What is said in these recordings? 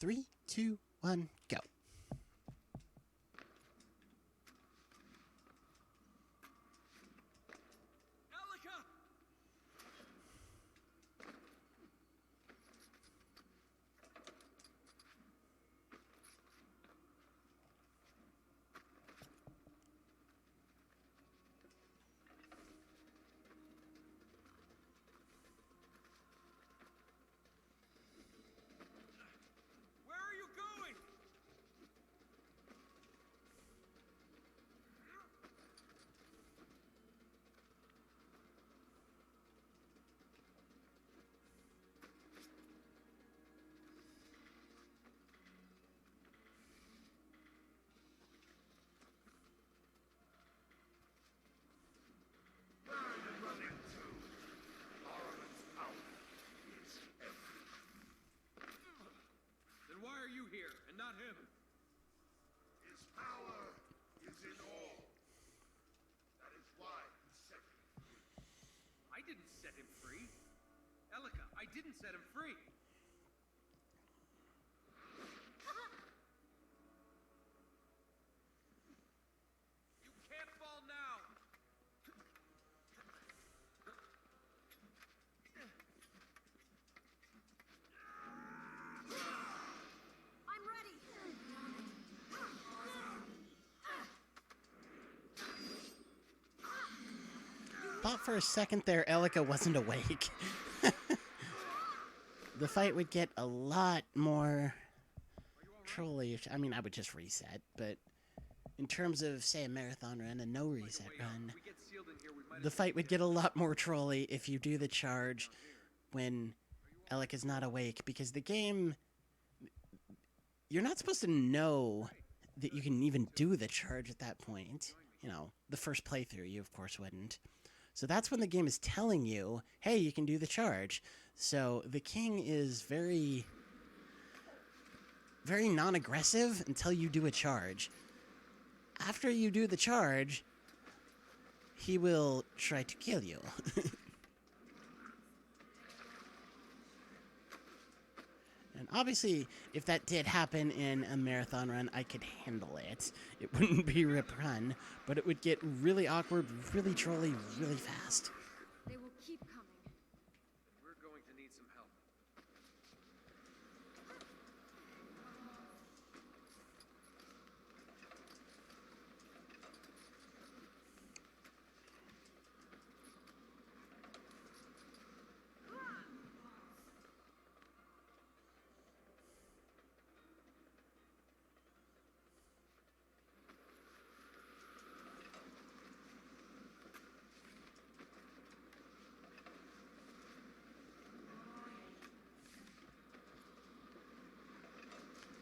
3, 2, 1, go. Here and not him. His power is in all. That is why he set him free. I didn't set him free. Elika, I didn't set him free. You can't fall now. Thought for a second there Elika wasn't awake. The fight would get a lot more trollish. I mean, I would just reset, but in terms of, say, a marathon run, a no reset run, the fight would get a lot more trolly if you do the charge when Elika's not awake, because the game, you're not supposed to know that you can even do the charge at that point. You know, the first playthrough, you of course wouldn't. So that's when the game is telling you, hey, you can do the charge. So the king is very, very non-aggressive until you do a charge. After you do the charge, he will try to kill you. And obviously, if that did happen in a marathon run, I could handle it. It wouldn't be rip run, but it would get really awkward, really trolly, really fast. They will keep coming. We're going to need some help.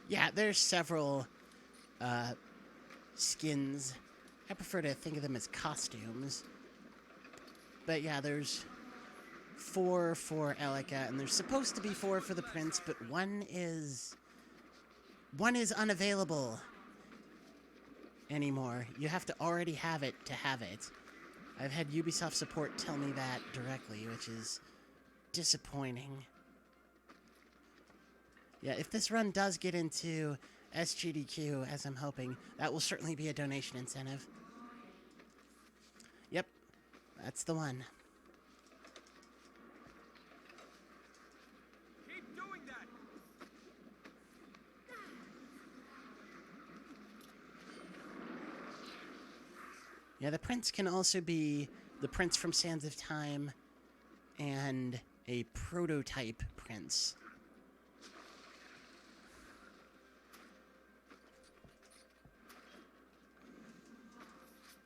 Yeah, there's several skins. I prefer to think of them as costumes. But yeah, there's 4 for Elika, and there's supposed to be 4 for the prince, but one is unavailable anymore. You have to already have it to have it. I've had Ubisoft support tell me that directly, which is disappointing. Yeah, if this run does get into SGDQ, as I'm hoping, that will certainly be a donation incentive. Yep, that's the one. Keep doing that. Yeah, the prince can also be the prince from Sands of Time and a prototype prince.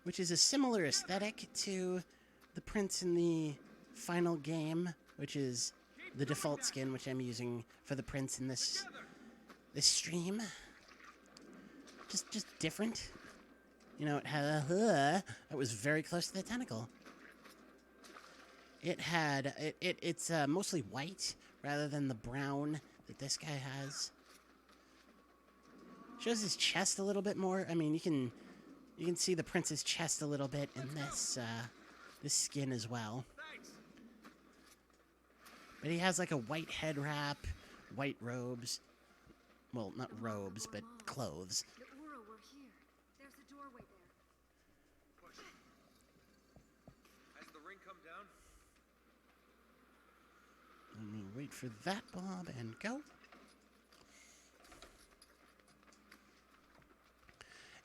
Which is a similar aesthetic to the prince in the final game, which is the default skin, which I'm using for the prince in this stream. Just different. You know, it had that was very close to the tentacle. It's mostly white rather than the brown that this guy has. Shows his chest a little bit more. I mean, you can see the prince's chest a little bit in this skin as well. But he has like a white head wrap, white robes. well, not The robes, Mongol but moms. clothes. The Ura were here. There's a doorway there. Push. Has the ring come down? Let me wait for that Bob and go.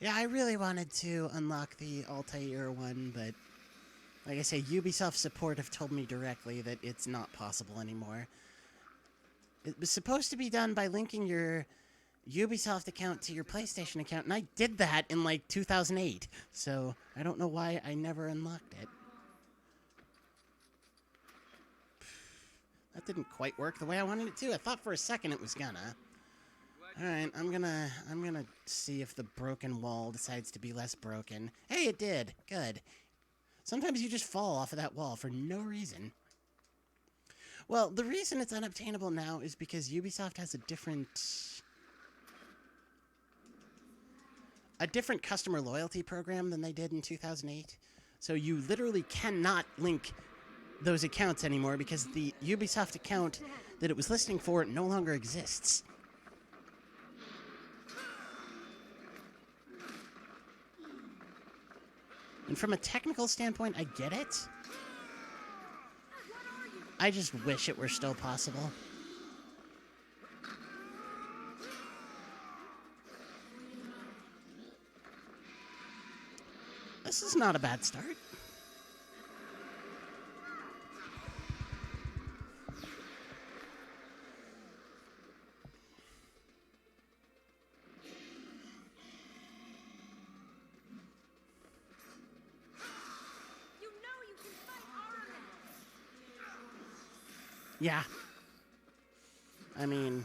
Yeah, I really wanted to unlock the Altair one, but like I say, Ubisoft support have told me directly that it's not possible anymore. It was supposed to be done by linking your Ubisoft account to your PlayStation account, and I did that in like 2008, so I don't know why I never unlocked it. That didn't quite work the way I wanted it to. I thought for a second it was gonna. Alright, I'm gonna see if the broken wall decides to be less broken. Hey, it did. Good. Sometimes you just fall off of that wall for no reason. Well, the reason it's unobtainable now is because Ubisoft has a different customer loyalty program than they did in 2008. So you literally cannot link those accounts anymore because the Ubisoft account that it was listing for no longer exists. And from a technical standpoint, I get it. I just wish it were still possible. This is not a bad start. You know you can fight Aramen. Yeah. I mean,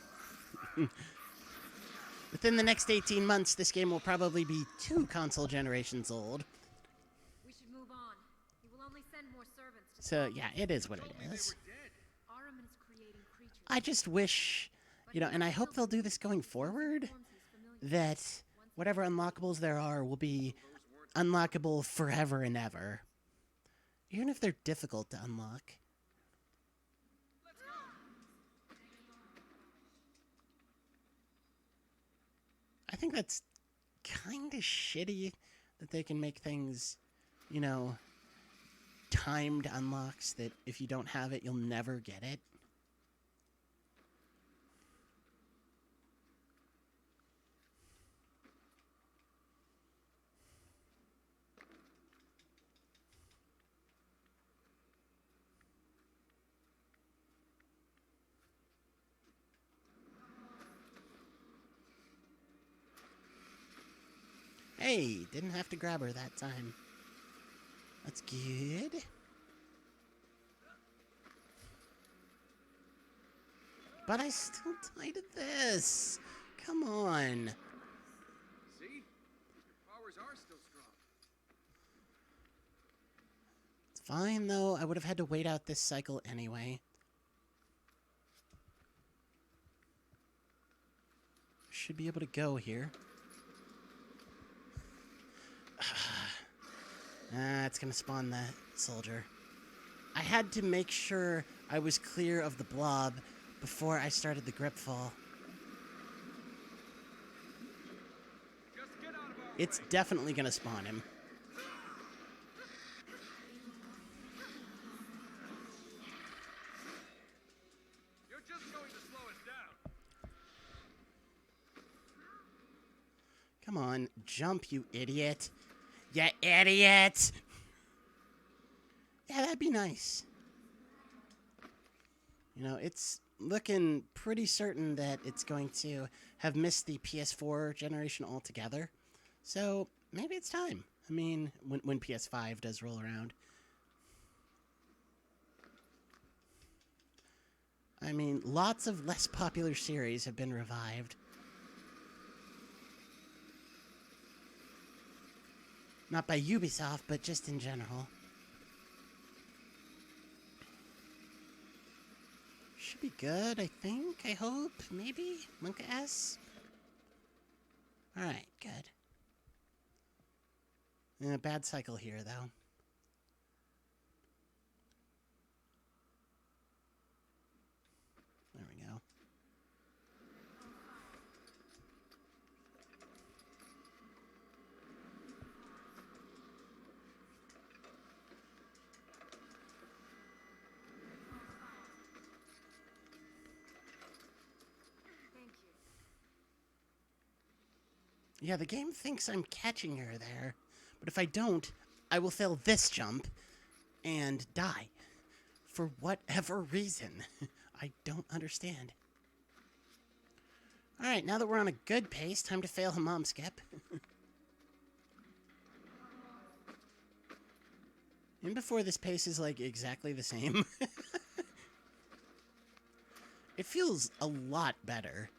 within the next 18 months, this game will probably be 2 console generations old. We should move on. He will only send more servants to So, yeah, it is what it Told me they is. were dead. Aramen is creating creatures. I just wish, and I hope they'll do this going forward, that whatever unlockables there are will be unlockable forever and ever. Even if they're difficult to unlock. I think that's kind of shitty that they can make things, timed unlocks that if you don't have it, you'll never get it. Hey, didn't have to grab her that time. That's good. But I still died at this. Come on. See? Your powers are still strong. It's fine, though. I would have had to wait out this cycle anyway. Should be able to go here. It's gonna spawn that soldier. I had to make sure I was clear of the blob before I started the grip fall. Just get out of our It's way. definitely gonna spawn him. You're just going to slow us down. Come on, jump, you idiot. You idiot! Yeah, that'd be nice. It's looking pretty certain that it's going to have missed the PS4 generation altogether. So, maybe it's time. I mean, when PS5 does roll around. I mean, lots of less popular series have been revived. Not by Ubisoft, but just in general. Should be good, I think, I hope, maybe? Monka S? Alright, good. Bad cycle here, though. There we go. Yeah, the game thinks I'm catching her there. But if I don't, I will fail this jump and die. For whatever reason. I don't understand. Alright, now that we're on a good pace, time to fail Hammam Skip. And before this pace is like exactly the same. It feels a lot better.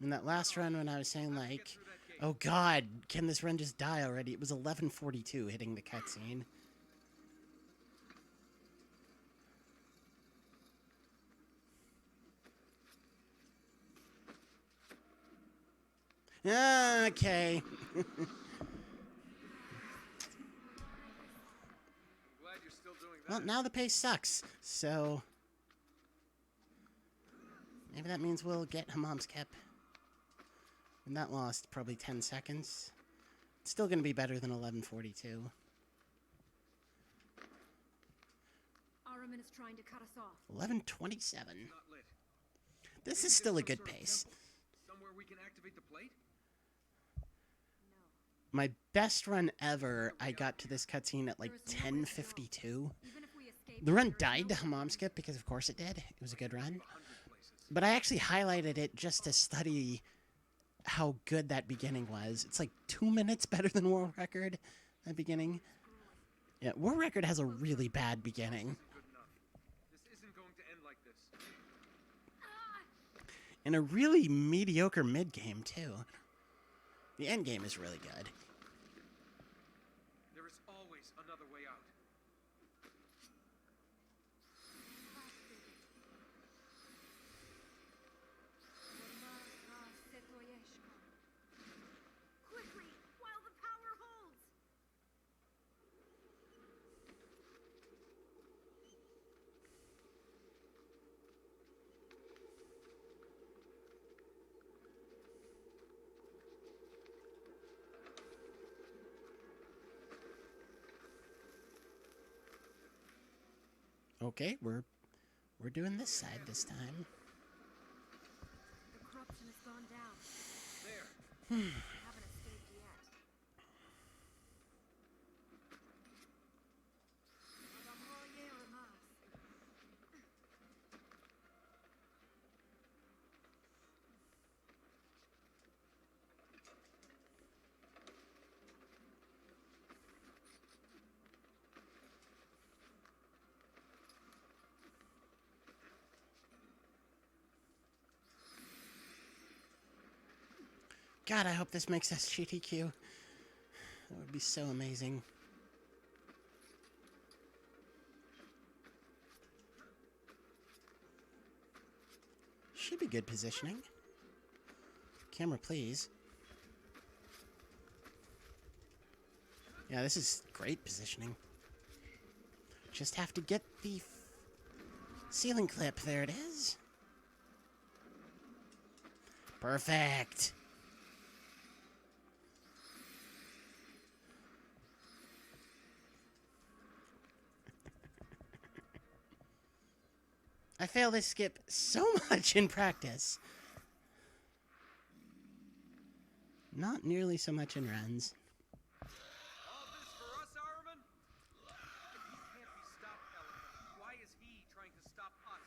In that last run when I was saying like, oh god, can this run just die already? It was 11:42 hitting the cutscene. Okay. I'm glad you're still doing that. Well, now the pace sucks, so maybe that means we'll get Hammam's Kep. And that lost probably 10 seconds. It's still going to be better than 11:42. Araman is trying to cut us off. 11:27. Not lit. This Maybe is still a there's some good sort of pace. temple somewhere we can activate the plate? My best run ever, I got to this cutscene at like 10:52. Even if we escape, The run there is died to no Hammam Skip because of course it did. It was a good run. 100 places. But I actually highlighted it just to study how good that beginning was. It's like 2 minutes better than world record, that beginning. Yeah, world record has a really bad beginning. Good enough. This isn't going to end like this. And a really mediocre mid game too. The end game is really good. There is always another way out. quickly while the power holds. Okay, we're doing this side this time. The corruption has gone down. There. We haven't escaped yet. God, I hope this makes us GTQ. That would be so amazing. Should be good positioning. Camera, please. Yeah, this is great positioning. Just have to get the ceiling clip. There it is. Perfect. I fail this skip so much in practice. Not nearly so much in runs. All this for us, Araman? He can't be stopped, Elika. Why is he trying to stop us?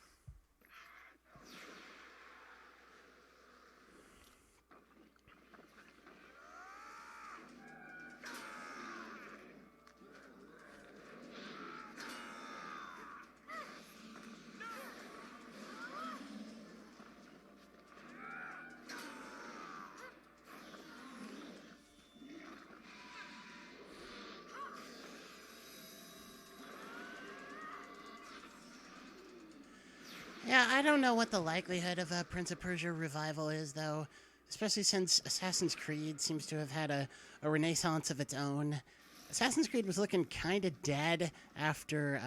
Yeah, I don't know what the likelihood of a Prince of Persia revival is, though. Especially since Assassin's Creed seems to have had a renaissance of its own. Assassin's Creed was looking kind of dead after,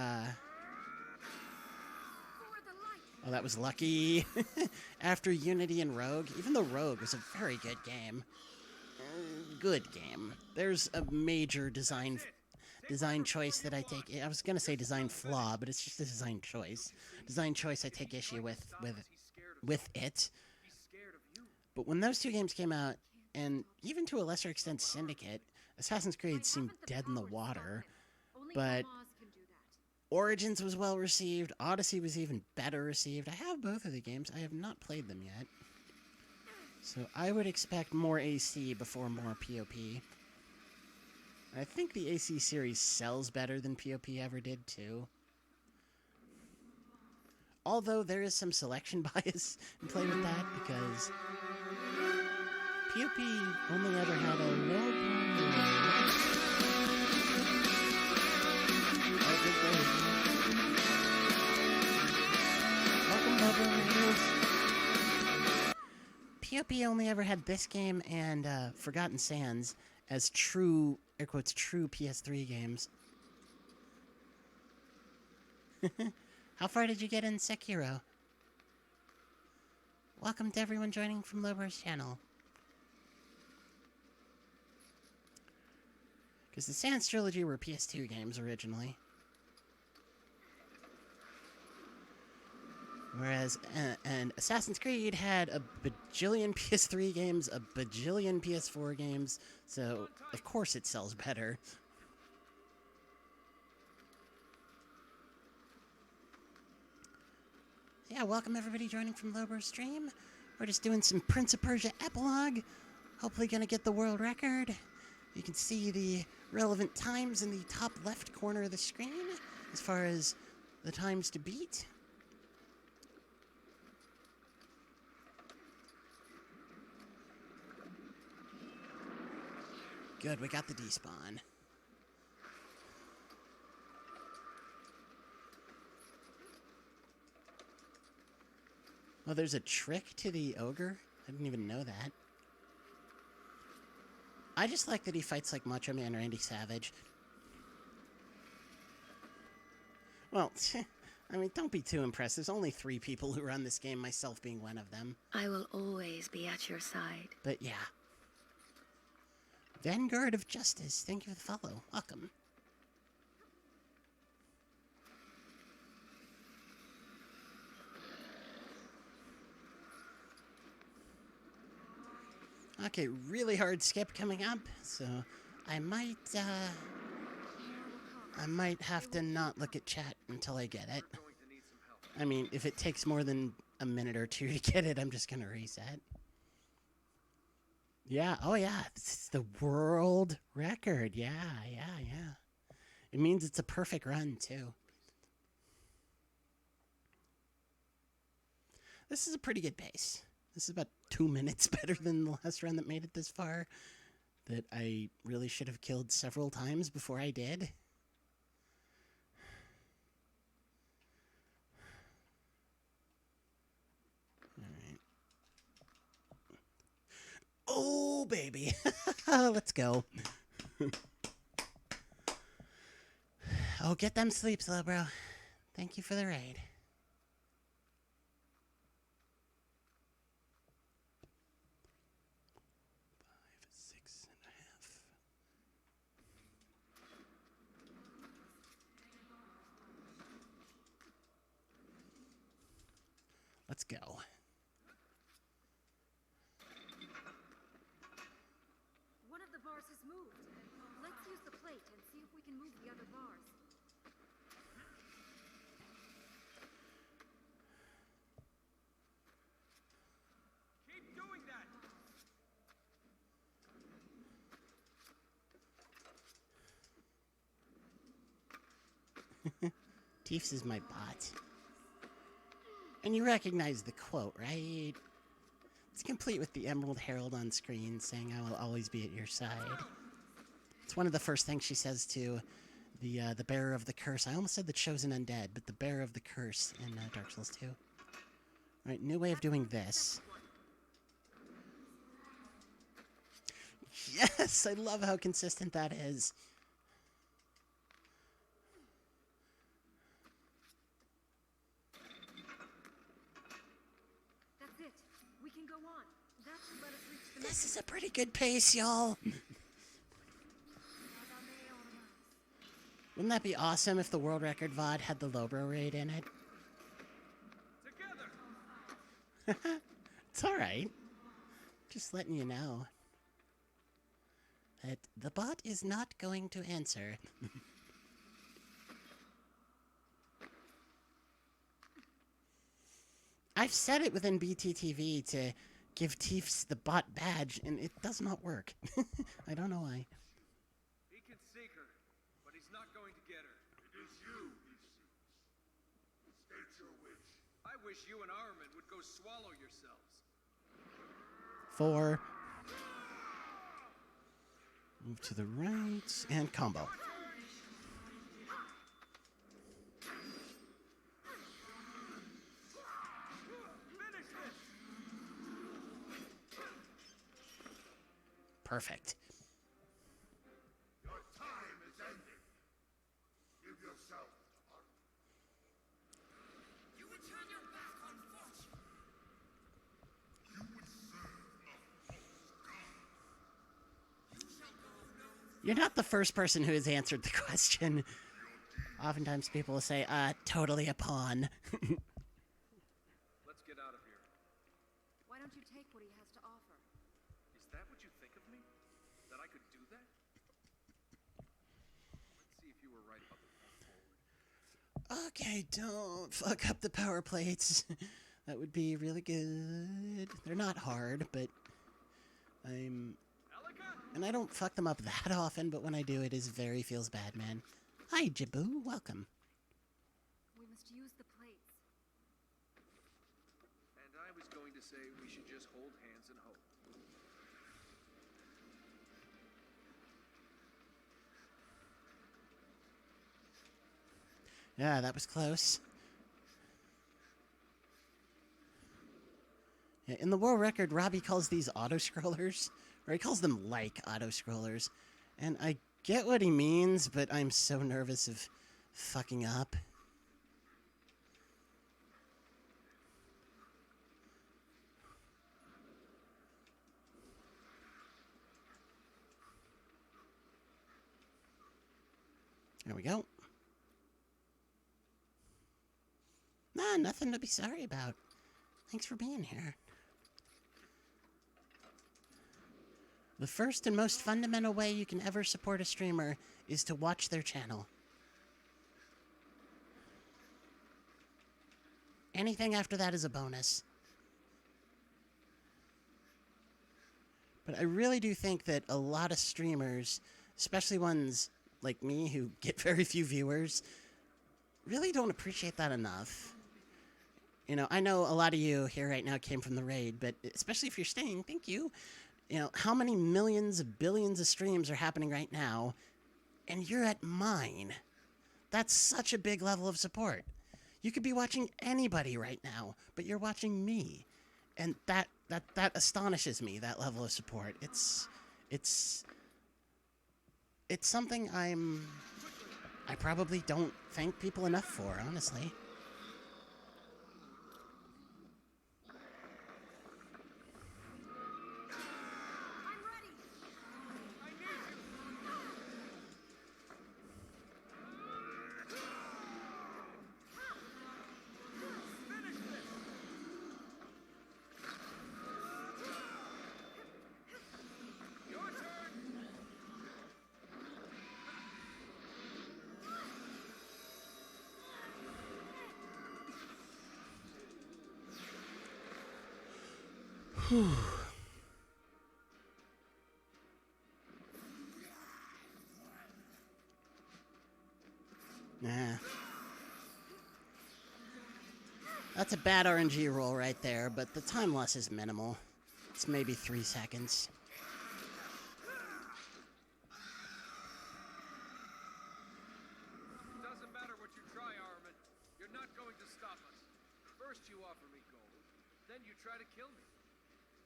For the light. oh, that was lucky. After Unity and Rogue. Even though Rogue was a very good game. Good game. There's a major design choice that I take. I was gonna say design flaw, but it's just a design choice. Design choice I take issue with Stop us, he's scared of with it. He's scared of you. But when those two games came out, and even to a lesser extent Syndicate, Assassin's Creed seemed dead in the water. But Origins was well received. Odyssey was even better received. I have both of the games. I have not played them yet. So I would expect more AC before more POP. I think the AC series sells better than POP ever did, too. Although there is some selection bias in play with that, because POP only ever had a low POP only ever had this game and Forgotten Sands as true, air quotes, true PS3 games. How far did you get in Sekiro? Welcome to everyone joining from Lober's channel. Because the Sands trilogy were PS2 games originally. Whereas, and Assassin's Creed had a bajillion PS3 games, a bajillion PS4 games, so of course it sells better. Yeah, welcome everybody joining from Lober's stream. We're just doing some Prince of Persia epilogue. Hopefully gonna get the world record. You can see the relevant times in the top left corner of the screen as far as the times to beat. Good, we got the despawn. Oh, there's a trick to the ogre? I didn't even know that. I just like that he fights like Macho Man Randy Savage. Well, I mean, don't be too impressed. There's only 3 people who run this game, myself being one of them. I will always be at your side. But yeah. Vanguard of Justice, thank you for the follow. Welcome. Okay, really hard skip coming up, so I might have to not look at chat until I get it. I mean, if it takes more than a minute or two to get it, I'm just gonna reset. Yeah, oh yeah, this is the world record. Yeah. It means it's a perfect run, too. This is a pretty good pace. This is about 2 minutes better than the last run that made it this far. That I really should have killed several times before I did. Alright. Oh, baby. Let's go. Oh, get them sleeps, little bro. Thank you for the raid. Let's go. One of the bars has moved. Let's use the plate and see if we can move the other bars. Keep doing that. Teefs is my bot. And you recognize the quote, right? It's complete with the Emerald Herald on screen saying, "I will always be at your side." It's one of the first things she says to the bearer of the curse. I almost said the chosen undead, but the bearer of the curse in Dark Souls 2. All right, new way of doing this. Yes, I love how consistent that is. That's it. We can go on. That should let us reach the This is a pretty good pace, y'all. Wouldn't that be awesome if the world record VOD had the Lobro raid in it? It's alright. Just letting you know that the bot is not going to answer. I've said it within BTTV to give Teefs the bot badge, and it does not work. I don't know why. He can seek her, but he's not going to get her. It is you he seeks. State your wish. I wish you and Armin would go swallow yourselves. 4. Move to the right, and combo. Perfect. Your time is ended. Give yourself to Armin. You would turn your back on fortune. You would serve a false god. You shall go no You're not the first person who has answered the question. Oftentimes people will say, totally a pawn. Let's get out of here. Why don't you take what he has to offer? Is that what you think of me? That I could do that? Let's see if you were right about the path forward. Okay, don't fuck up the power plates. That would be really good. They're not hard, but and I don't fuck them up that often, but when I do, it is very feels bad, man. Hi, Jaboo. Welcome. We must use the plates. And I was going to say we should just hold hands and hope. Yeah, that was close. Yeah, in the world record, Robbie calls these auto-scrollers, or he calls them like auto-scrollers. And I get what he means, but I'm so nervous of fucking up. There we go. Nah, nothing to be sorry about. Thanks for being here. The first and most fundamental way you can ever support a streamer is to watch their channel. Anything after that is a bonus. But I really do think that a lot of streamers, especially ones like me who get very few viewers, really don't appreciate that enough. You know, I know a lot of you here right now came from the raid, but especially if you're staying, thank you. You know, how many millions of billions of streams are happening right now, and you're at mine? That's such a big level of support. You could be watching anybody right now, but you're watching me. And that astonishes me, that level of support. It's something I probably don't thank people enough for, honestly. I'm ready! Your turn! Nah. That's a bad RNG roll right there, but the time loss is minimal. It's maybe 3 seconds. Doesn't matter what you try, Armin. You're not going to stop us. First you offer me gold, then you try to kill me.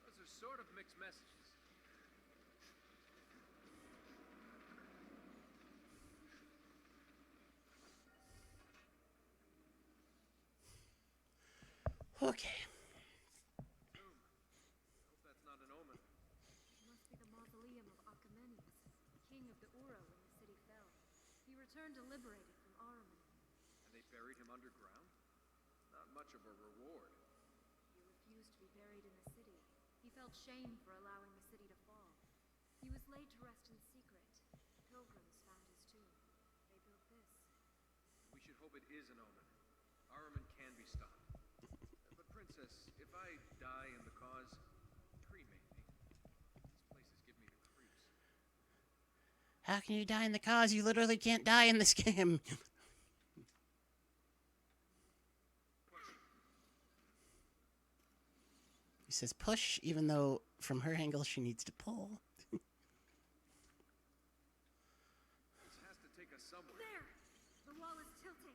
Those are sort of mixed messages. Okay. Hope that's not an omen. It must be the mausoleum of Achaemenius, king of the Uro when the city fell. He returned to liberate it from Ahriman. And they buried him underground? Not much of a reward. He refused to be buried in the city. He felt shame for allowing the city to fall. He was laid to rest in secret. Pilgrims found his tomb. They built this. We should hope it is an omen. Ahriman can be stopped. But Princess, if I die in the cause, cremate me. These places give me the creeps. How can you die in the cause? You literally can't die in this game. He says push, even though from her angle she needs to pull. This has to take us somewhere. There! The wall is tilting.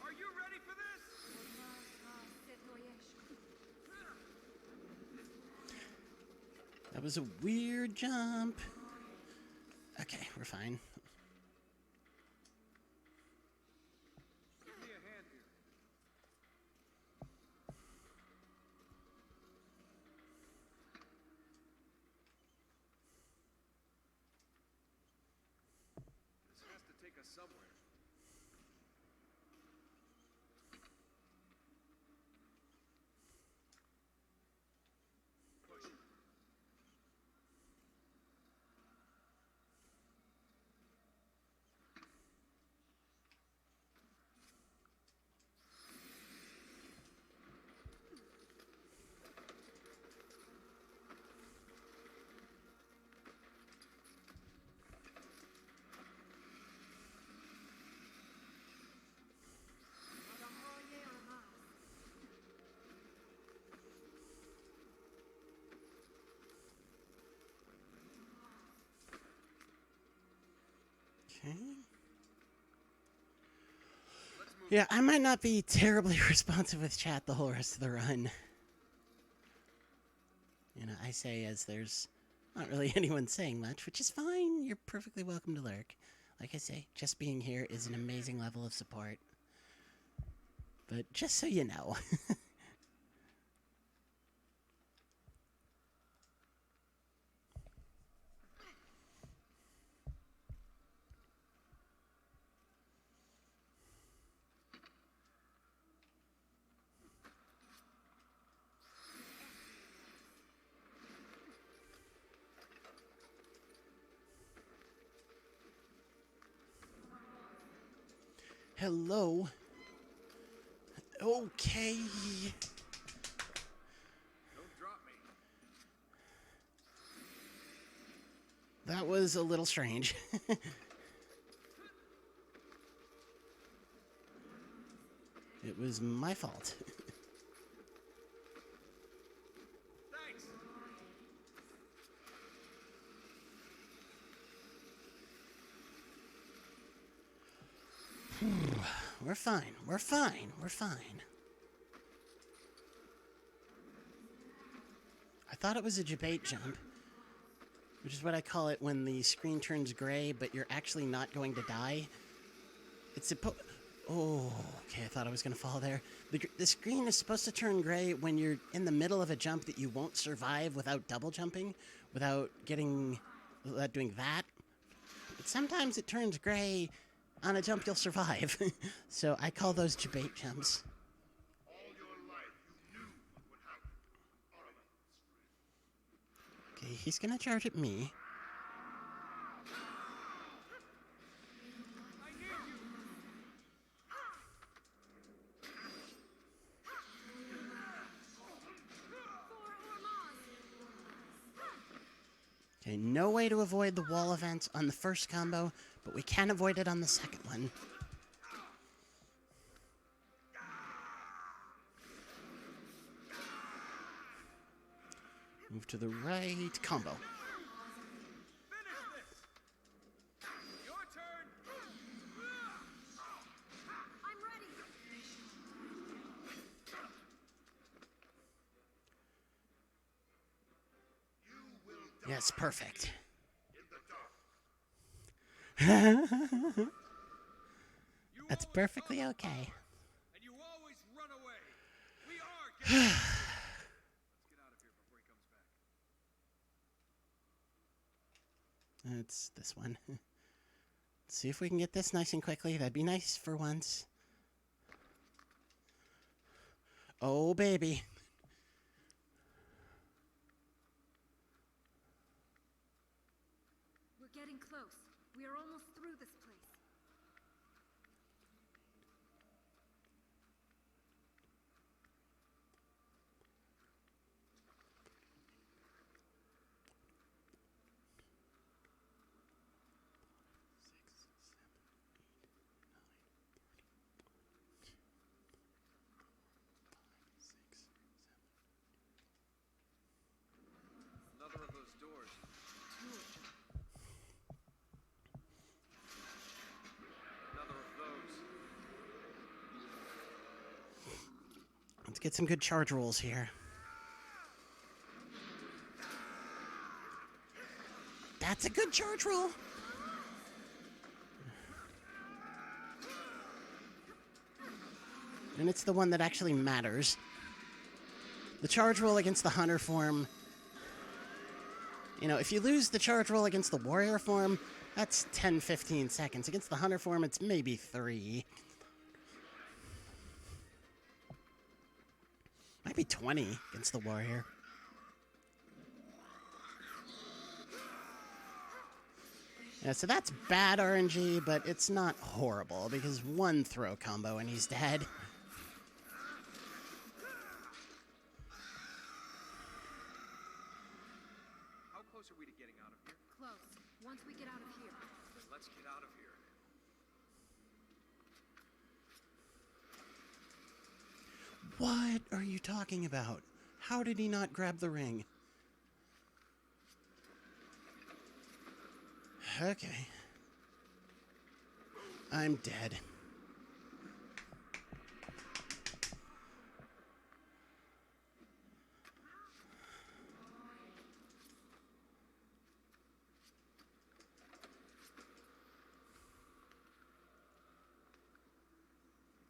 Are you ready for this? That was a weird jump. Okay, we're fine. Give me a hand here. This has to take us somewhere. Push. Okay. Yeah, I might not be terribly responsive with chat the whole rest of the run. You know, I say as there's not really anyone saying much, which is fine. You're perfectly welcome to lurk. Like I say, just being here is an amazing level of support. But just so you know. Hello. Okay. Don't drop me. That was a little strange. It was my fault. Thanks. We're fine. We're fine. We're fine. I thought it was a debate jump, which is what I call it when the screen turns gray, but you're actually not going to die. It's Oh, okay, I thought I was going to fall there. The screen is supposed to turn gray when you're in the middle of a jump that you won't survive without double jumping, without doing that. But sometimes it turns gray on a jump you'll survive. So I call those debate jumps. All your life you knew what would happen. Armament. Okay, he's going to charge at me. I need you. Okay, no way to avoid the wall events on the first combo, but we can avoid it on the second one. Move to the right, combo. Finish this. Your turn. I'm ready. You will die Yes, perfect. in the dark. That's perfectly okay. Let's get out of here before he comes back. It's this one. Let's see if we can get this nice and quickly. That'd be nice for once. Oh, baby. We're getting close. We are almost through this place. Another of those doors. Another of those. Let's get some good charge rolls here. That's a good charge roll. And it's the one that actually matters. The charge roll against the hunter form. You know, if you lose the charge roll against the warrior form, that's 10, 15 seconds. Against the hunter form, it's maybe 3. Might be 20 against the warrior. Yeah, so that's bad RNG, but it's not horrible, because one throw combo and he's dead. How close are we to getting out of here? Close. Once we get out of here. Then let's get out of here. What are you talking about? How did he not grab the ring? Okay. I'm dead.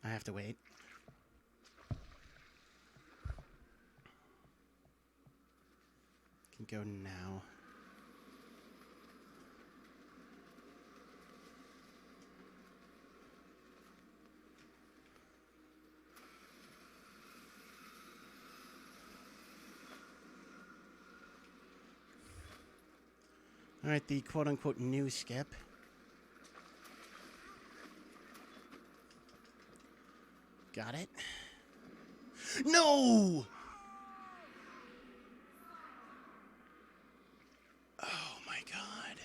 I have to wait. Can go now. All right, the quote-unquote new skip. Got it. No! Oh my god.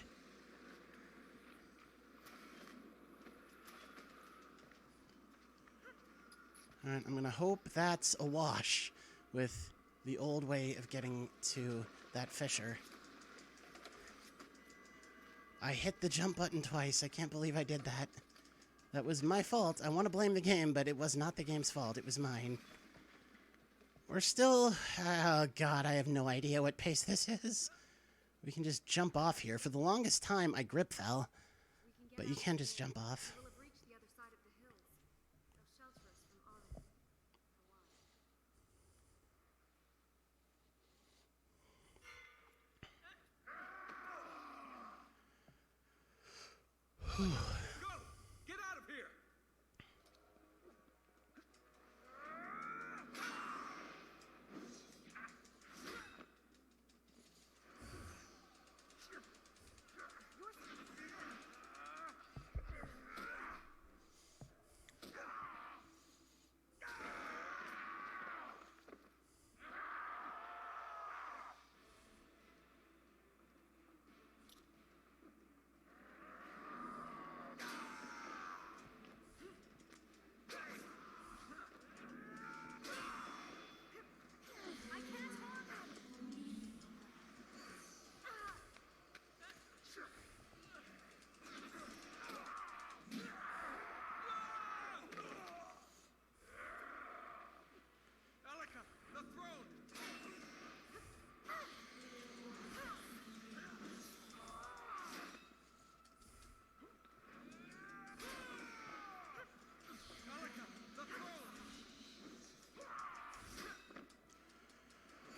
All right, I'm gonna hope that's a wash with the old way of getting to that fissure. I hit the jump button twice. I can't believe I did that. That was my fault. I want to blame the game, but it was not the game's fault. It was mine. We're still... Oh, God, I have no idea what pace this is. We can just jump off here. For the longest time, I grip fell. But you can just jump off. We'll have reached the other side of the hills. They'll shelter us from Arwen. Go! Get out of here!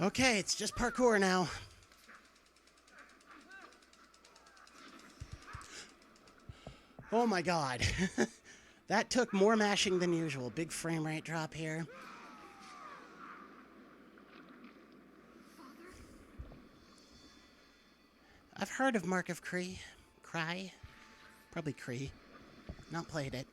Okay, it's just parkour now. Oh my god. That took more mashing than usual. Big frame rate drop here. I've heard of Mark of Cree. Cry? Probably Cree. Not played it.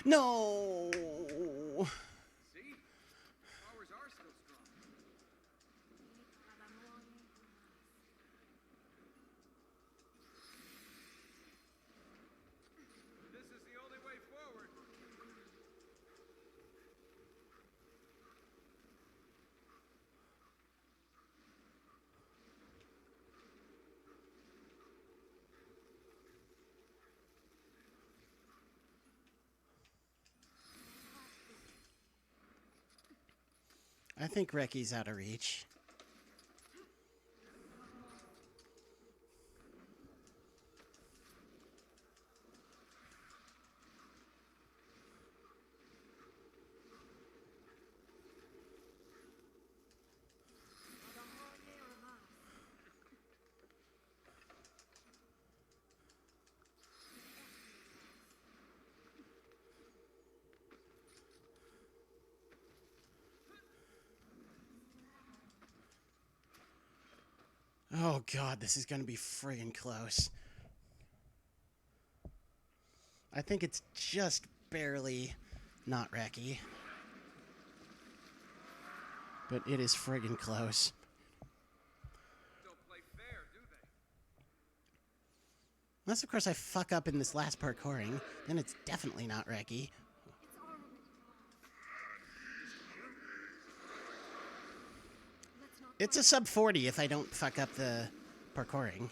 No! See? Powers are still strong. This is the only way forward. I think Reki's out of reach. Oh god, this is gonna be friggin' close. I think it's just barely not Reki. But it is friggin' close. Don't play fair, do they? Unless, of course, I fuck up in this last parkouring, then it's definitely not Reki. It's armament. Let's not It's a sub 40 if I don't fuck up the parkouring.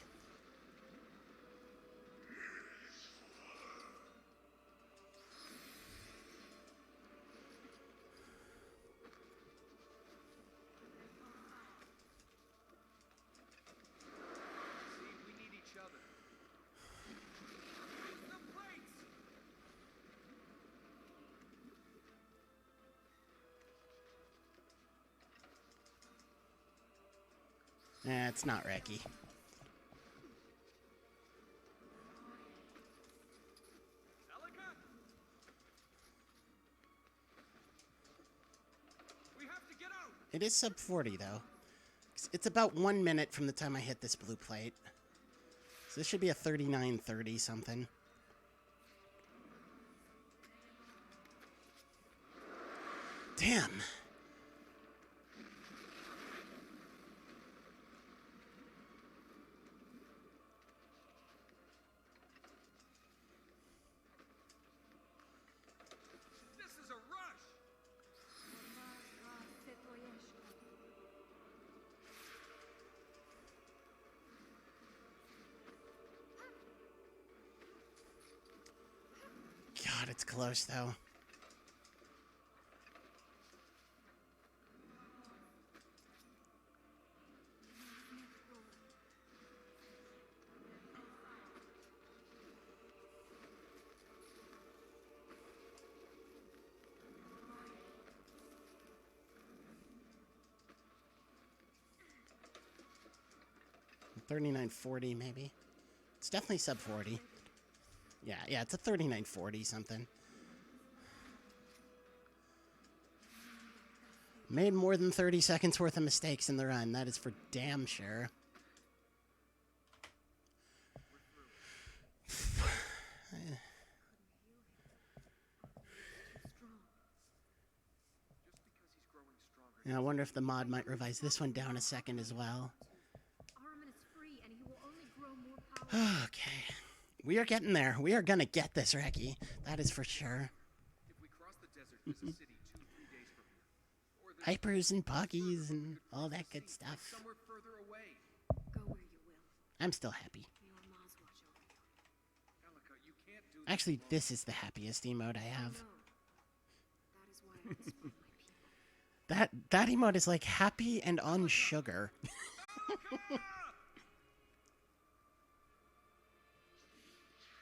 See, we need each other. The plates! It's not Reki. Elika? We have to get out! It is sub 40, though. It's about 1 minute from the time I hit this blue plate. So this should be a 39:30 something. Damn. This is a rush! God, it's close, though. $39.40 maybe. It's definitely sub 40. Yeah, it's a $39.40 something. Made more than 30 seconds worth of mistakes in the run. That is for damn sure. Yeah, I wonder if the mod might revise this one down a second as well. Armament is free, and he will only grow more powerful. Okay. We are getting there. We are gonna get this, Reki. That is for sure. If we cross the desert, there's a city 2-3 days from here. Or there's Hypers and Puggies and all that good stuff. somewhere further away. Go where you will. I'm still happy. May your Mars watch over you. Elika, you can't do Actually, this is the happiest emote I have. No. That is why I must find my people. That emote is like happy and on sugar.